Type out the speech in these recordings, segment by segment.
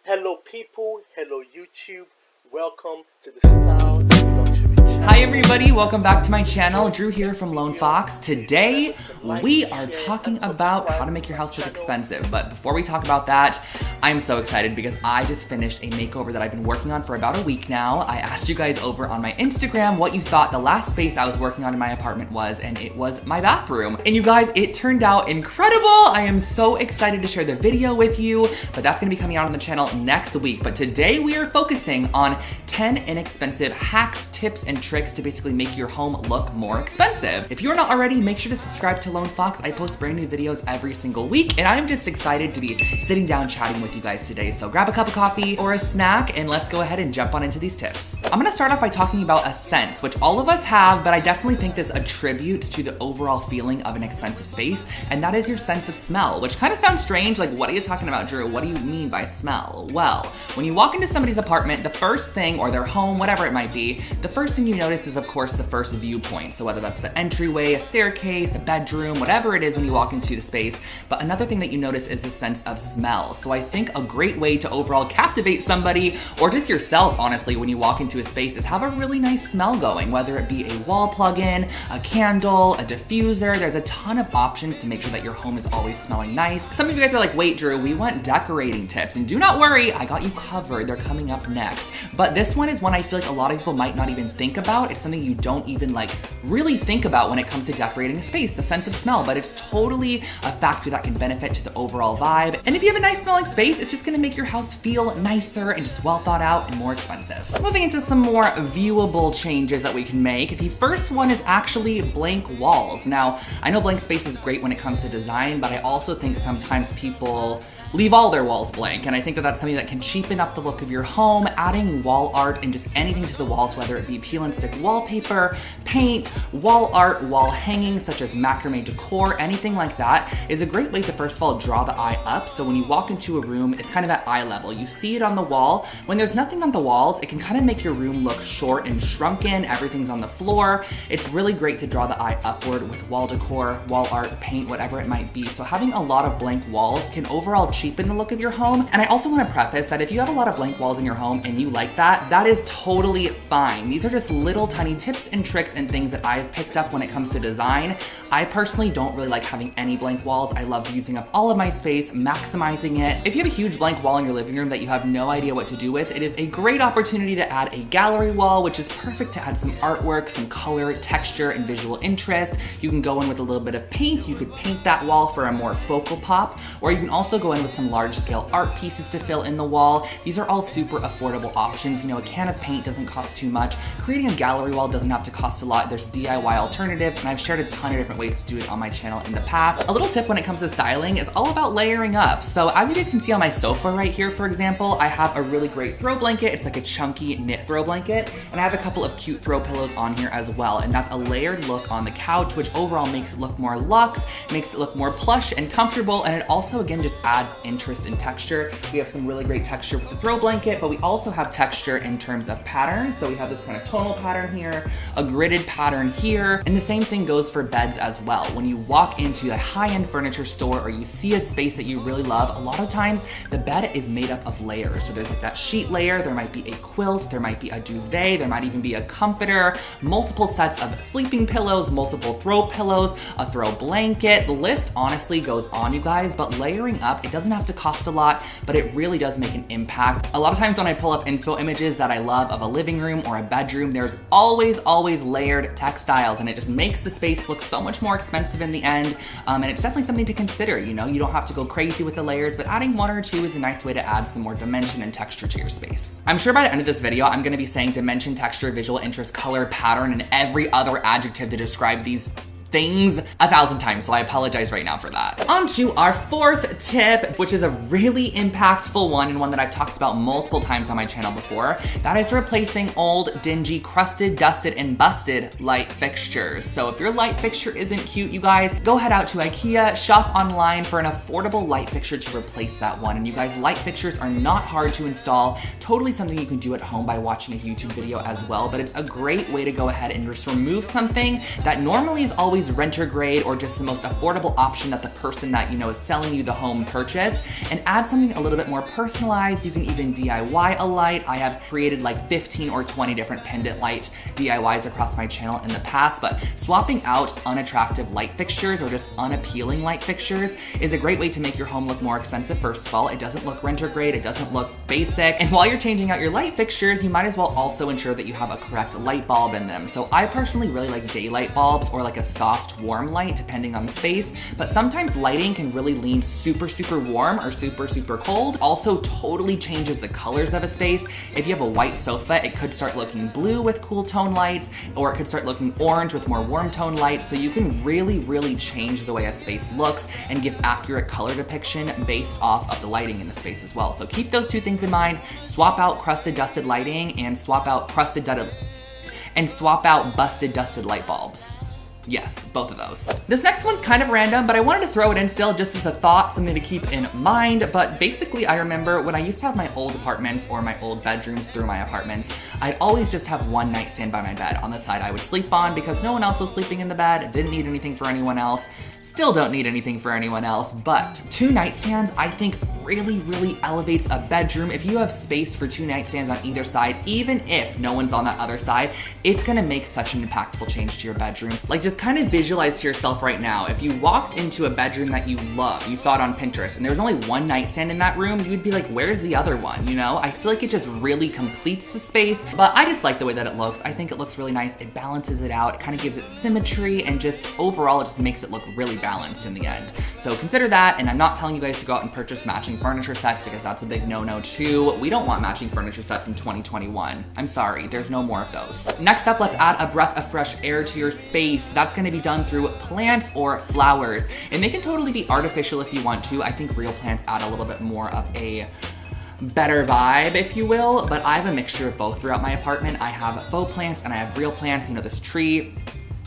Hello people, hello YouTube, welcome to the Style Luxury Channel. Hi everybody, welcome back to my channel. Drew here from Lone Fox. Today we are talking about how to make your house look expensive. But before we talk about that, I'm so excited because I just finished a makeover that I've been working on for about a week now. I asked you guys over on my Instagram what you thought the last space I was working on in my apartment was, and it was my bathroom. And you guys, it turned out incredible. I am so excited to share the video with you, but that's gonna be coming out on the channel next week. But today we are focusing on 10 inexpensive hacks, tips, and tricks to basically make your home look more expensive. If you're not already, make sure to subscribe to Lone Fox. I post brand new videos every single week, and I'm just excited to be sitting down chatting with you guys today. So grab a cup of coffee or a snack, and let's go ahead and jump on into these tips. I'm gonna start off by talking about a sense, which all of us have, but I definitely think this attributes to the overall feeling of an expensive space, and that is your sense of smell, which kind of sounds strange. Like, what are you talking about, Drew? What do you mean by smell? Well, when you walk into somebody's apartment, the first thing, or their home, whatever it might be, the first thing you notice is, of course, the first viewpoint. So whether that's an entryway, a staircase, a bedroom, whatever it is when you walk into the space. But another thing that you notice is a sense of smell. So I think a great way to overall captivate somebody, or just yourself, honestly, when you walk into a space is have a really nice smell going, whether it be a wall plug-in, a candle, a diffuser. There's a ton of options to make sure that your home is always smelling nice. Some of you guys are like, wait, Drew, we want decorating tips. And do not worry, I got you covered. They're coming up next. But this one is one I feel like a lot of people might not even think about. It's something you don't even really think about when it comes to decorating a space, a sense of smell, but it's totally a factor that can benefit to the overall vibe. And if you have a nice smelling space, it's just gonna make your house feel nicer and just well thought out and more expensive. Moving into some more viewable changes that we can make. The first one is actually blank walls. Now, I know blank space is great when it comes to design, but I also think sometimes people leave all their walls blank, and I think that that's something that can cheapen up the look of your home. Adding wall art and just anything to the walls, whether it be peel and stick wallpaper, paint, wall art, wall hangings such as macrame decor, anything like that is a great way to first of all draw the eye up. So when you walk into a room, it's kind of at eye level. You see it on the wall. When there's nothing on the walls, it can kind of make your room look short and shrunken. Everything's on the floor. It's really great to draw the eye upward with wall decor, wall art, paint, whatever it might be. So having a lot of blank walls can overall cheapen the look of your home. And I also want to preface that if you have a lot of blank walls in your home and you like that, that is totally fine. These are just little tiny tips and tricks and things that I've picked up when it comes to design. I personally don't really like having any blank walls. I love using up all of my space, maximizing it. If you have a huge blank wall in your living room that you have no idea what to do with, it is a great opportunity to add a gallery wall, which is perfect to add some artwork, some color, texture, and visual interest. You can go in with a little bit of paint. You could paint that wall for a more focal pop, or you can also go in with some large scale art pieces to fill in the wall. These are all super affordable options. You know, a can of paint doesn't cost too much. Creating a gallery wall doesn't have to cost a lot. There's DIY alternatives, and I've shared a ton of different ways to do it on my channel in the past. A little tip when it comes to styling is all about layering up. So as you guys can see on my sofa right here, for example, I have a really great throw blanket. It's like a chunky knit throw blanket, and I have a couple of cute throw pillows on here as well. And that's a layered look on the couch, which overall makes it look more luxe, makes it look more plush and comfortable, and it also, again, just adds interest and texture. We have some really great texture with the throw blanket, but we also have texture in terms of pattern. So we have this kind of tonal pattern here, a gridded pattern here, and the same thing goes for beds as well. When you walk into a high-end furniture store or you see a space that you really love, a lot of times the bed is made up of layers. So there's like that sheet layer, there might be a quilt, there might be a duvet, there might even be a comforter, multiple sets of sleeping pillows, multiple throw pillows, a throw blanket. The list honestly goes on, you guys, but layering up, it doesn't have to cost a lot, but it really does make an impact. A lot of times when I pull up inspo images that I love of a living room or a bedroom, there's always layered textiles, and it just makes the space look so much more expensive in the end. And it's definitely something to consider. You know, you don't have to go crazy with the layers, but adding one or two is a nice way to add some more dimension and texture to your space. I'm sure by the end of this video, I'm gonna be saying dimension, texture, visual interest, color, pattern, and every other adjective to describe these things 1,000 times, so I apologize right now for that. On to our fourth tip, which is a really impactful one and one that I've talked about multiple times on my channel before. That is replacing old, dingy, crusted, dusted, and busted light fixtures. So if your light fixture isn't cute, you guys, go head out to IKEA, shop online for an affordable light fixture to replace that one. And you guys, light fixtures are not hard to install. Totally something you can do at home by watching a YouTube video as well, but it's a great way to go ahead and just remove something that normally is always is renter grade or just the most affordable option that the person that you know is selling you the home purchase, and add something a little bit more personalized. You can even DIY a light. I have created like 15 or 20 different pendant light DIYs across my channel in the past, but swapping out unattractive light fixtures or just unappealing light fixtures is a great way to make your home look more expensive. First of all, it doesn't look renter grade, it doesn't look basic, and while you're changing out your light fixtures, you might as well also ensure that you have a correct light bulb in them. So I personally really like daylight bulbs or like a soft warm light depending on the space, but sometimes lighting can really lean super warm or super cold. Also totally changes the colors of a space. If you have a white sofa, it could start looking blue with cool tone lights, or it could start looking orange with more warm tone lights. So you can really change the way a space looks and give accurate color depiction based off of the lighting in the space as well. So keep those two things in mind. Swap out crusted dusted lighting and swap out busted dusted light bulbs. Yes, both of those. This next one's kind of random, but I wanted to throw it in still just as a thought, something to keep in mind. But basically, I remember when I used to have my old apartments or my old bedrooms through my apartments, I'd always just have one nightstand by my bed on the side I would sleep on because no one else was sleeping in the bed. Didn't need anything for anyone else. Still don't need anything for anyone else, but two nightstands I think really elevates a bedroom. If you have space for two nightstands on either side, even if no one's on that other side, it's gonna make such an impactful change to your bedroom. Like, just kind of visualize to yourself right now, if you walked into a bedroom that you love, you saw it on Pinterest, and there was only one nightstand in that room, you'd be like, where's the other one, you know? I feel like it just really completes the space, but I just like the way that it looks. I think it looks really nice. It balances it out. It kind of gives it symmetry, and just overall, it just makes it look really balanced in the end. So consider that, and I'm not telling you guys to go out and purchase matching furniture sets because that's a big no-no too. We don't want matching furniture sets in 2021. I'm sorry, there's no more of those. Next up, let's add a breath of fresh air to your space. That's gonna be done through plants or flowers, and they can totally be artificial if you want to. I think real plants add a little bit more of a better vibe, if you will, but I have a mixture of both throughout my apartment. I have faux plants and I have real plants. You know, this tree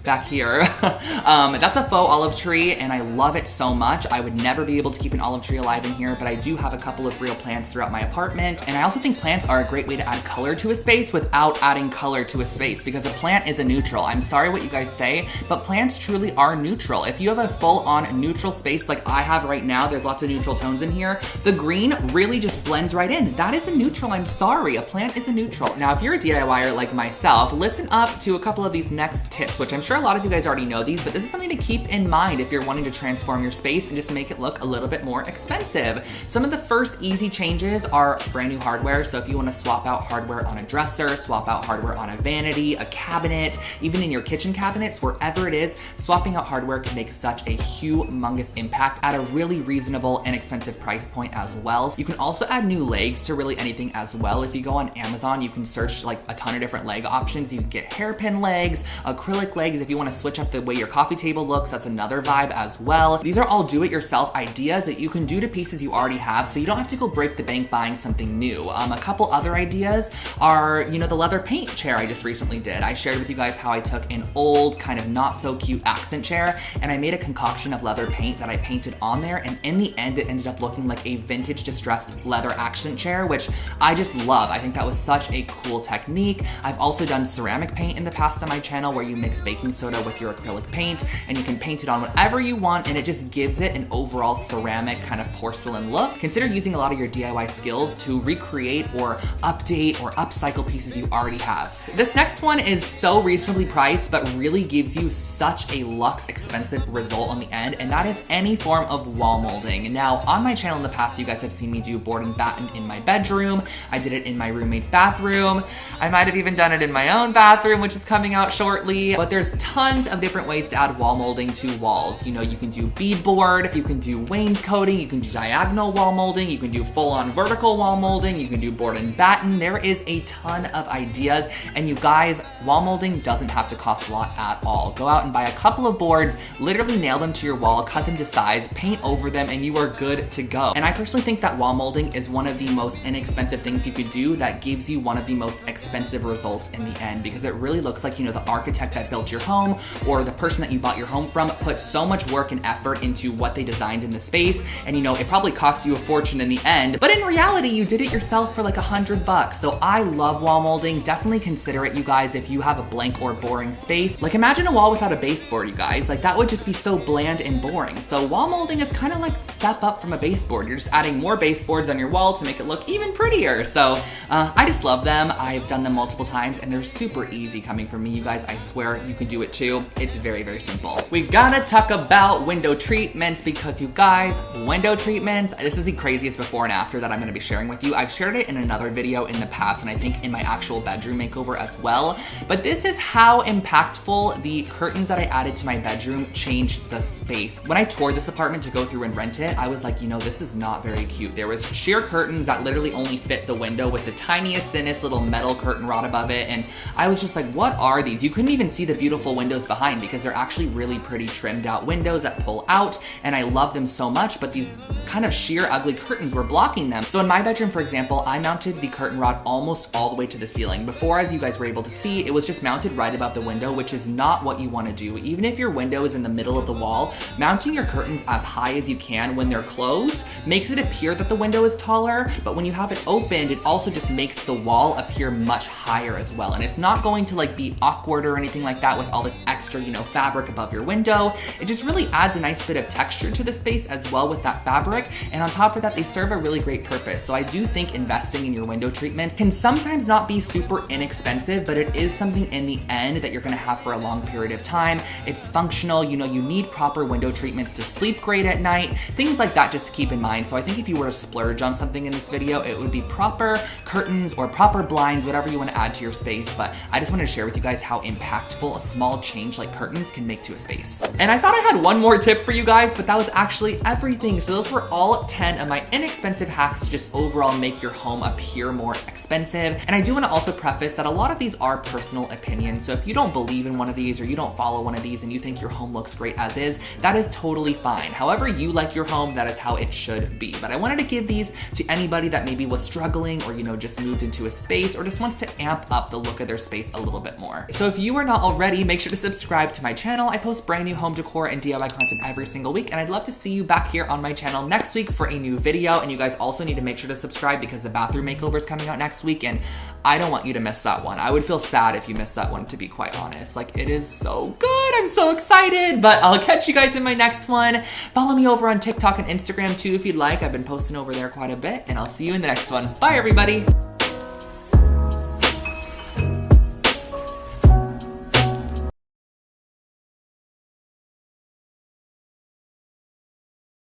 back here, that's a faux olive tree, and I love it so much. I would never be able to keep an olive tree alive in here, but I do have a couple of real plants throughout my apartment, and I also think plants are a great way to add color to a space without adding color to a space, because a plant is a neutral. I'm sorry what you guys say, but plants truly are neutral. If you have a full-on neutral space like I have right now, there's lots of neutral tones in here, the green really just blends right in. That is a neutral. I'm sorry, a plant is a neutral. Now, if you're a DIYer like myself, listen up to a couple of these next tips, which I'm sure a lot of you guys already know these, but this is something to keep in mind if you're wanting to transform your space and just make it look a little bit more expensive. Some of the first easy changes are brand new hardware. So if you want to swap out hardware on a dresser, swap out hardware on a vanity, a cabinet, even in your kitchen cabinets, wherever it is, swapping out hardware can make such a humongous impact at a really reasonable and expensive price point as well. You can also add new legs to really anything as well. If you go on Amazon, you can search like a ton of different leg options. You can get hairpin legs, acrylic legs. If you want to switch up the way your coffee table looks, that's another vibe as well. These are all do-it-yourself ideas that you can do to pieces you already have, so you don't have to go break the bank buying something new. A couple other ideas are, you know, the leather paint chair I just recently did. I shared with you guys how I took an old, kind of not so cute accent chair, and I made a concoction of leather paint that I painted on there, and in the end, it ended up looking like a vintage distressed leather accent chair, which I just love. I think that was such a cool technique. I've also done ceramic paint in the past on my channel, where you mix baking soda with your acrylic paint, and you can paint it on whatever you want, and it just gives it an overall ceramic kind of porcelain look. Consider using a lot of your DIY skills to recreate or update or upcycle pieces you already have. This next one is so reasonably priced, but really gives you such a luxe expensive result on the end, and that is any form of wall molding. Now, on my channel in the past, you guys have seen me do board and batten in my bedroom. I did it in my roommate's bathroom. I might have even done it in my own bathroom, which is coming out shortly, but there's tons of different ways to add wall molding to walls. You know, you can do beadboard, you can do wainscoting, you can do diagonal wall molding, you can do full-on vertical wall molding, you can do board and batten. There is a ton of ideas, and you guys, wall molding doesn't have to cost a lot at all. Go out and buy a couple of boards, literally nail them to your wall, cut them to size, paint over them, and you are good to go. And I personally think that wall molding is one of the most inexpensive things you could do that gives you one of the most expensive results in the end, because it really looks like, you know, the architect that built your home home or the person that you bought your home from put so much work and effort into what they designed in the space, and you know, it probably cost you a fortune in the end, but in reality, you did it yourself for like $100. So I love wall molding. Definitely consider it, you guys, if you have a blank or boring space. Like imagine a wall without a baseboard, you guys. Like that would just be so bland and boring. So wall molding is kind of like a step up from a baseboard. You're just adding more baseboards on your wall to make it look even prettier. So I just love them. I've done them multiple times and they're super easy coming from me, you guys. I swear you can do it too. It's very, very simple. We gotta talk about window treatments because you guys, window treatments, this is the craziest before and after that I'm gonna be sharing with you. I've shared it in another video in the past and I think in my actual bedroom makeover as well. But this is how impactful the curtains that I added to my bedroom changed the space. When I toured this apartment to go through and rent it, I was like, you know, this is not very cute. There was sheer curtains that literally only fit the window with the tiniest, thinnest little metal curtain rod above it. And I was just like, what are these? You couldn't even see the beautiful windows behind because they're actually really pretty trimmed out windows that pull out. And I love them so much, but these kind of sheer ugly curtains were blocking them. So in my bedroom, for example, I mounted the curtain rod almost all the way to the ceiling. Before, as you guys were able to see, it was just mounted right above the window, which is not what you want to do. Even if your window is in the middle of the wall, mounting your curtains as high as you can when they're closed makes it appear that the window is taller, but when you have it opened, it also just makes the wall appear much higher as well. And it's not going to like be awkward or anything like that with all this extra, you know, fabric above your window. It just really adds a nice bit of texture to the space as well with that fabric. And on top of that, they serve a really great purpose. So I do think investing in your window treatments can sometimes not be super inexpensive, but it is something in the end that you're gonna have for a long period of time. It's functional, you know, you need proper window treatments to sleep great at night, things like that just to keep in mind. So I think if you were to splurge on something in this video, it would be proper curtains or proper blinds, whatever you want to add to your space. But I just wanted to share with you guys how impactful a small change like curtains can make to a space. And I thought I had one more tip for you guys, but that was actually everything. So those were all 10 of my inexpensive hacks to just overall make your home appear more expensive. And I do want to also preface that a lot of these are personal opinions. So if you don't believe in one of these or you don't follow one of these and you think your home looks great as is, that is totally fine. However you like your home, that is how it should be. But I wanted to give these to anybody that maybe was struggling or, you know, just moved into a space or just wants to amp up the look of their space a little bit more. So if you are not already, make sure to subscribe to my channel. I post brand new home decor and DIY content every single week, and I'd love to see you back here on my channel next week for a new video. And you guys also need to make sure to subscribe because the bathroom makeover is coming out next week, and I don't want you to miss that one. I would feel sad if you missed that one, to be quite honest. Like, it is so good. I'm so excited, but I'll catch you guys in my next one. Follow me over on TikTok and Instagram too if you'd like. I've been posting over there quite a bit, and I'll see you in the next one. Bye, everybody.